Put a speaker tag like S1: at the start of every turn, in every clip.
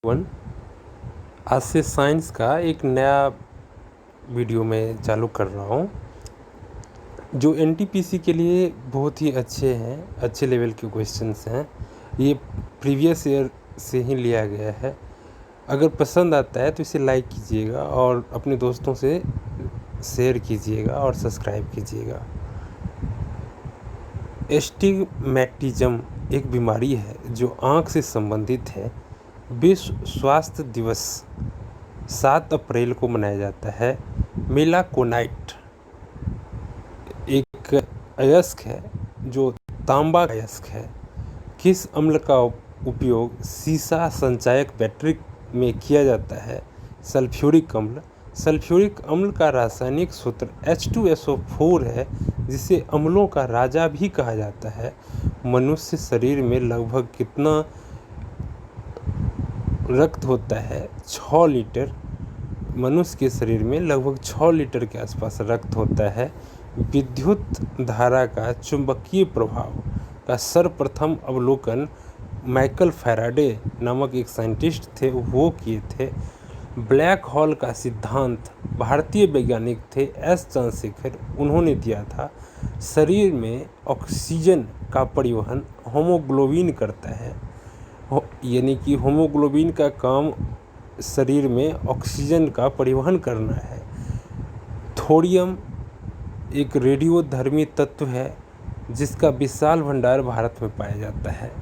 S1: One आज से science का एक नया वीडियो में चालू कर रहा हूँ जो एनटीपीसी के लिए बहुत ही अच्छे लेवल के क्वेश्चंस हैं। ये प्रीवियस ईयर से ही लिया गया है। अगर पसंद आता है तो इसे लाइक कीजिएगा और अपने दोस्तों से शेयर कीजिएगा और सब्सक्राइब कीजिएगा। एस्टिग्मैटिज्म एक बीमारी है जो आँख से संबंधित है। विश्व स्वास्थ्य दिवस 7 अप्रैल को मनाया जाता है। मेलाकोनाइट एक अयस्क है जो तांबा का अयस्क है। किस अम्ल का उपयोग सीसा संचायक बैटरी में किया जाता है? सल्फ्यूरिक अम्ल। सल्फ्यूरिक अम्ल का रासायनिक सूत्र H2SO4 है, जिसे अम्लों का राजा भी कहा जाता है। मनुष्य शरीर में लगभग कितना रक्त होता है? 6 लीटर। मनुष्य के शरीर में लगभग 6 लीटर के आसपास रक्त होता है। विद्युत धारा का चुंबकीय प्रभाव का सर्वप्रथम अवलोकन माइकल फैराडे नामक एक साइंटिस्ट थे, वो किए थे। ब्लैक होल का सिद्धांत भारतीय वैज्ञानिक थे एस चंद्रशेखर, उन्होंने दिया था। शरीर में ऑक्सीजन का परिवहन होमोग्लोबिन करता है, यानी कि होमोग्लोबिन का काम शरीर में ऑक्सीजन का परिवहन करना है। थोरियम एक रेडियोधर्मी तत्व है जिसका विशाल भंडार भारत में पाया जाता है।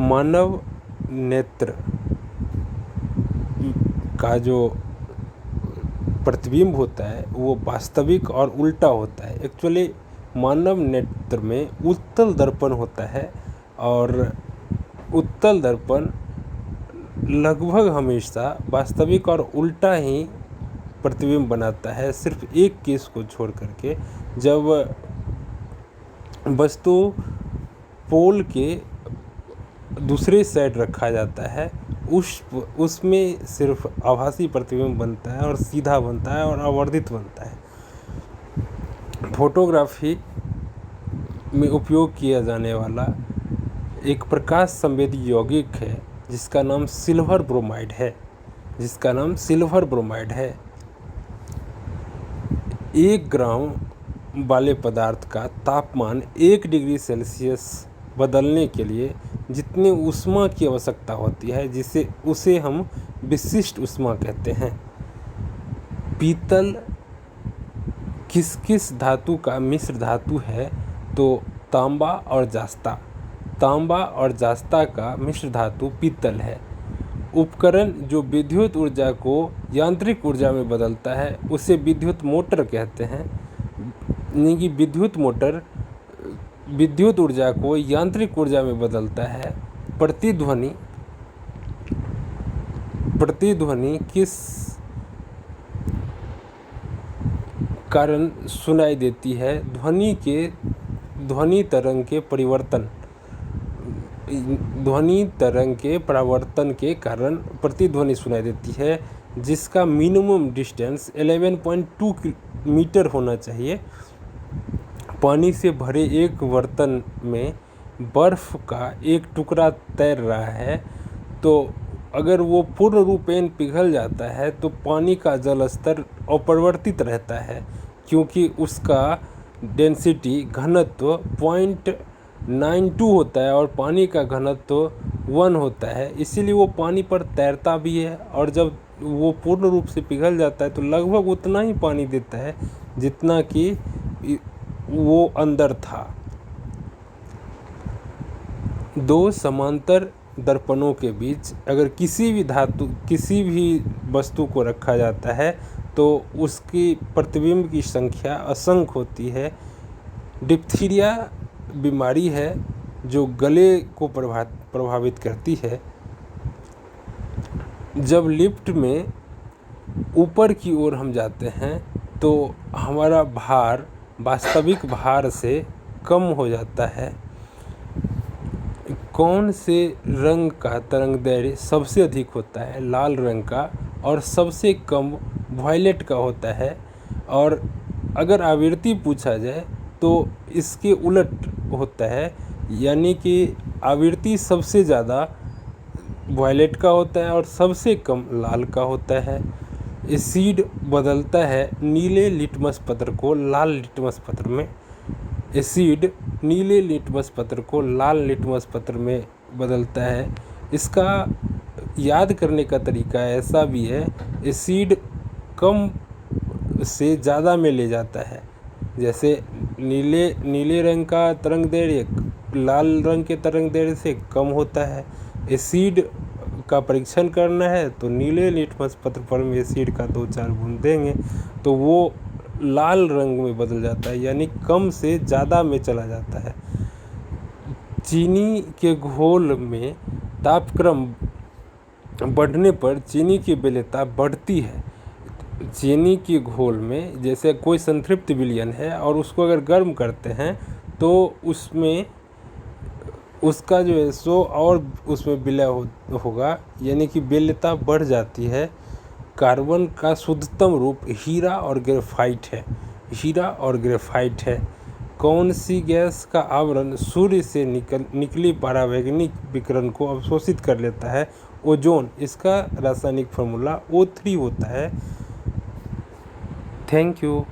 S1: मानव नेत्र का जो प्रतिबिंब होता है वो वास्तविक और उल्टा होता है। एक्चुअली मानव नेत्र में उत्तल दर्पण होता है और उत्तल दर्पण लगभग हमेशा वास्तविक और उल्टा ही प्रतिबिंब बनाता है, सिर्फ एक केस को छोड़ करके। जब वस्तु पोल के दूसरे साइड रखा जाता है उसमें सिर्फ आभासी प्रतिबिंब बनता है और सीधा बनता है और आवर्धित बनता है। फोटोग्राफी में उपयोग किया जाने वाला एक प्रकाश संवेदी यौगिक है जिसका नाम सिल्वर ब्रोमाइड है। 1 ग्राम वाले पदार्थ का तापमान 1 डिग्री सेल्सियस बदलने के लिए जितनी ऊष्मा की आवश्यकता होती है उसे हम विशिष्ट ऊष्मा कहते हैं। पीतल किस किस धातु का मिश्र धातु है? तो तांबा और जास्ता का मिश्र धातु पीतल है। उपकरण जो विद्युत ऊर्जा को यांत्रिक ऊर्जा में बदलता है उसे विद्युत मोटर कहते हैं। यानी कि विद्युत मोटर विद्युत ऊर्जा को यांत्रिक ऊर्जा में बदलता है। प्रतिध्वनि किस कारण सुनाई देती है? ध्वनि तरंग के परावर्तन के कारण प्रतिध्वनि सुनाई देती है, जिसका मिनिमम डिस्टेंस 11.2 मीटर होना चाहिए। पानी से भरे एक बर्तन में बर्फ का एक टुकड़ा तैर रहा है, तो अगर वो पूर्ण रूपेण पिघल जाता है तो पानी का जल स्तर अपरिवर्तित रहता है, क्योंकि उसका डेंसिटी घनत्व 0.92 होता है और पानी का घनत्व 1 होता है। इसीलिए वो पानी पर तैरता भी है और जब वो पूर्ण रूप से पिघल जाता है तो लगभग उतना ही पानी देता है जितना कि वो अंदर था। 2 समांतर दर्पणों के बीच अगर किसी भी वस्तु को रखा जाता है तो उसकी प्रतिबिंब की संख्या असंख्य होती है। डिप्थीरिया बीमारी है जो गले को प्रभावित करती है। जब लिफ्ट में ऊपर की ओर हम जाते हैं तो हमारा भार वास्तविक भार से कम हो जाता है। कौन से रंग का तरंगदैर्घ्य सबसे अधिक होता है? लाल रंग का, और सबसे कम वायलेट का होता है। और अगर आवृत्ति पूछा जाए तो इसके उलट होता है, यानी कि आवृत्ति सबसे ज़्यादा वायलेट का होता है और सबसे कम लाल का होता है। एसिड बदलता है नीले लिटमस पत्र को लाल लिटमस पत्र में। एसिड नीले लिटमस पत्र को लाल लिटमस पत्र में बदलता है। इसका याद करने का तरीका ऐसा भी है, एसिड कम से ज़्यादा में ले जाता है। जैसे नीले रंग का तरंग दैर्ध्य लाल रंग के तरंग दैर्ध्य से कम होता है। एसिड का परीक्षण करना है तो नीले लिटमस पत्र पर में एसिड का 2-4 बूंद देंगे तो वो लाल रंग में बदल जाता है, यानी कम से ज़्यादा में चला जाता है। चीनी के घोल में तापक्रम बढ़ने पर चीनी की वरीयता बढ़ती है। चीनी के घोल में जैसे कोई संतृप्त विलयन है और उसको अगर गर्म करते हैं तो उसमें उसका जो है सो और उसमें विलय होगा, यानी कि वरीयता बढ़ जाती है। कार्बन का शुद्धतम रूप हीरा और ग्रेफाइट है। कौन सी गैस का आवरण सूर्य से निकली परावैंगनिक विकिरण को अवशोषित कर लेता है? ओजोन। इसका रासायनिक फार्मूला O3 होता है। Thank you.